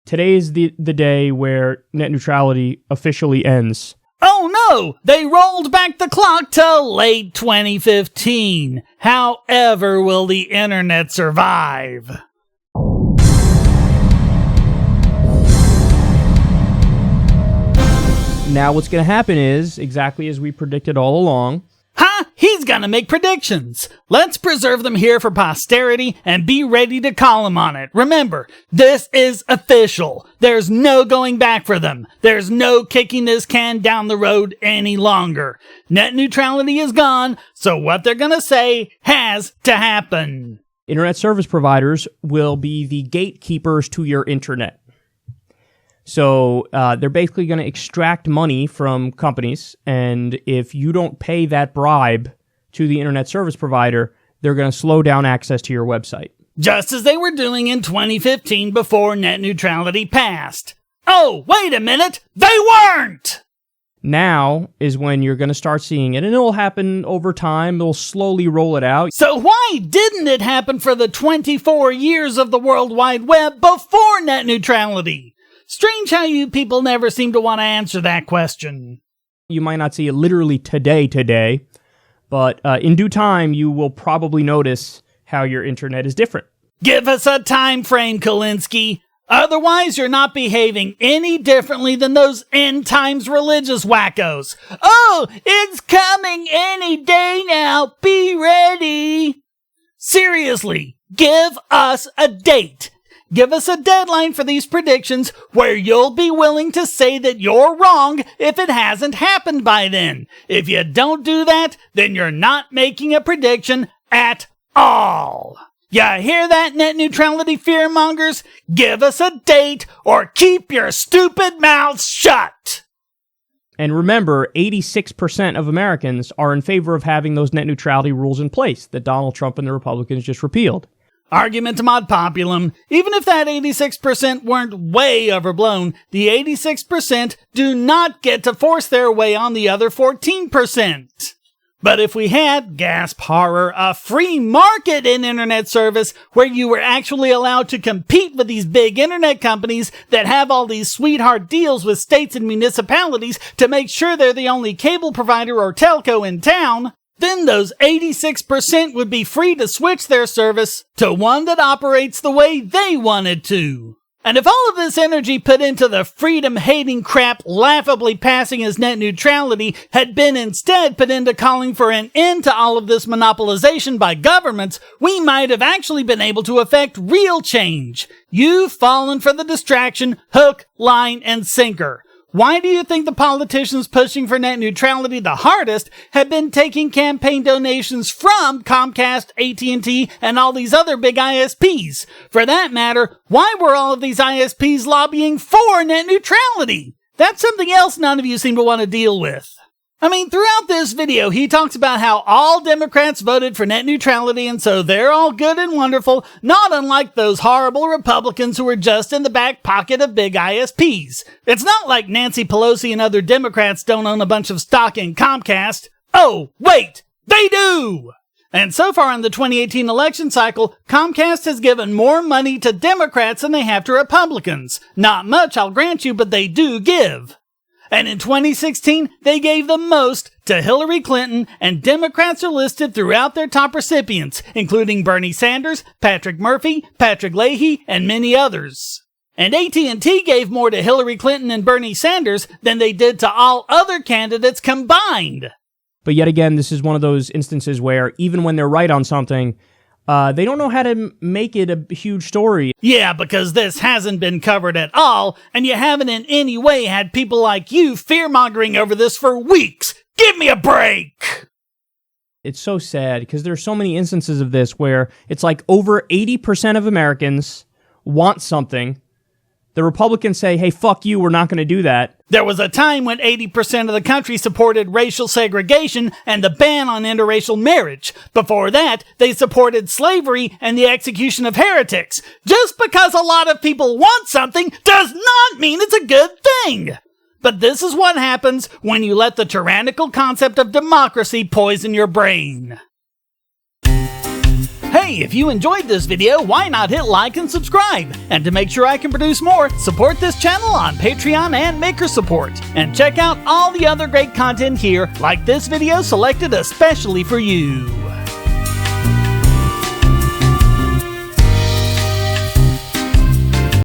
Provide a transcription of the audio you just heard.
Today is the day where net neutrality officially ends. Oh no! They rolled back the clock to late 2015. However will the internet survive? Now what's going to happen is, exactly as we predicted all along. Ha! He's gonna make predictions. Let's preserve them here for posterity and be ready to call him on it. Remember, this is official. There's no going back for them. There's no kicking this can down the road any longer. Net neutrality is gone, so what they're gonna say has to happen. Internet service providers will be the gatekeepers to your internet. So they're basically going to extract money from companies, and if you don't pay that bribe to the internet service provider, they're going to slow down access to your website. Just as they were doing in 2015 before net neutrality passed. Oh, wait a minute! They weren't! Now is when you're going to start seeing it, and it'll happen over time. They'll slowly roll it out. So why didn't it happen for the 24 years of the World Wide Web before net neutrality? Strange how you people never seem to want to answer that question. You might not see it literally today, but in due time, you will probably notice how your internet is different. Give us a time frame, Kulinski. Otherwise, you're not behaving any differently than those end times religious wackos. Oh, it's coming any day now. Be ready. Seriously, give us a date. Give us a deadline for these predictions where you'll be willing to say that you're wrong if it hasn't happened by then. If you don't do that, then you're not making a prediction at all. Ya hear that, net neutrality fearmongers? Give us a date or keep your stupid mouths shut. And remember, 86% of Americans are in favor of having those net neutrality rules in place that Donald Trump and the Republicans just repealed. Argumentum ad populum. Even if that 86% weren't way overblown, the 86% do not get to force their way on the other 14%. But if we had, gasp horror, a free market in internet service where you were actually allowed to compete with these big internet companies that have all these sweetheart deals with states and municipalities to make sure they're the only cable provider or telco in town, then those 86% would be free to switch their service to one that operates the way they wanted to. And if all of this energy put into the freedom-hating crap laughably passing as net neutrality had been instead put into calling for an end to all of this monopolization by governments, we might have actually been able to effect real change. You've fallen for the distraction, hook, line, and sinker. Why do you think the politicians pushing for net neutrality the hardest have been taking campaign donations from Comcast, AT&T, and all these other big ISPs? For that matter, why were all of these ISPs lobbying for net neutrality? That's something else none of you seem to want to deal with. I mean, throughout this video, he talks about how all Democrats voted for net neutrality and so they're all good and wonderful, not unlike those horrible Republicans who were just in the back pocket of big ISPs. It's not like Nancy Pelosi and other Democrats don't own a bunch of stock in Comcast. Oh, wait, they do! And so far in the 2018 election cycle, Comcast has given more money to Democrats than they have to Republicans. Not much, I'll grant you, but they do give. And in 2016, they gave the most to Hillary Clinton, and Democrats are listed throughout their top recipients, including Bernie Sanders, Patrick Murphy, Patrick Leahy, and many others. And AT&T gave more to Hillary Clinton and Bernie Sanders than they did to all other candidates combined. But yet again, this is one of those instances where even when they're right on something, they don't know how to make it a huge story. Yeah, because this hasn't been covered at all, and you haven't in any way had people like you fear-mongering over this for weeks. Give me a break! It's so sad, because there's so many instances of this where it's like over 80% of Americans want something. The Republicans say, hey, fuck you, we're not going to do that. There was a time when 80% of the country supported racial segregation and the ban on interracial marriage. Before that, they supported slavery and the execution of heretics. Just because a lot of people want something does not mean it's a good thing. But this is what happens when you let the tyrannical concept of democracy poison your brain. Hey, if you enjoyed this video, why not hit like and subscribe? And to make sure I can produce more, support this channel on Patreon and Maker Support. And check out all the other great content here, like this video selected especially for you.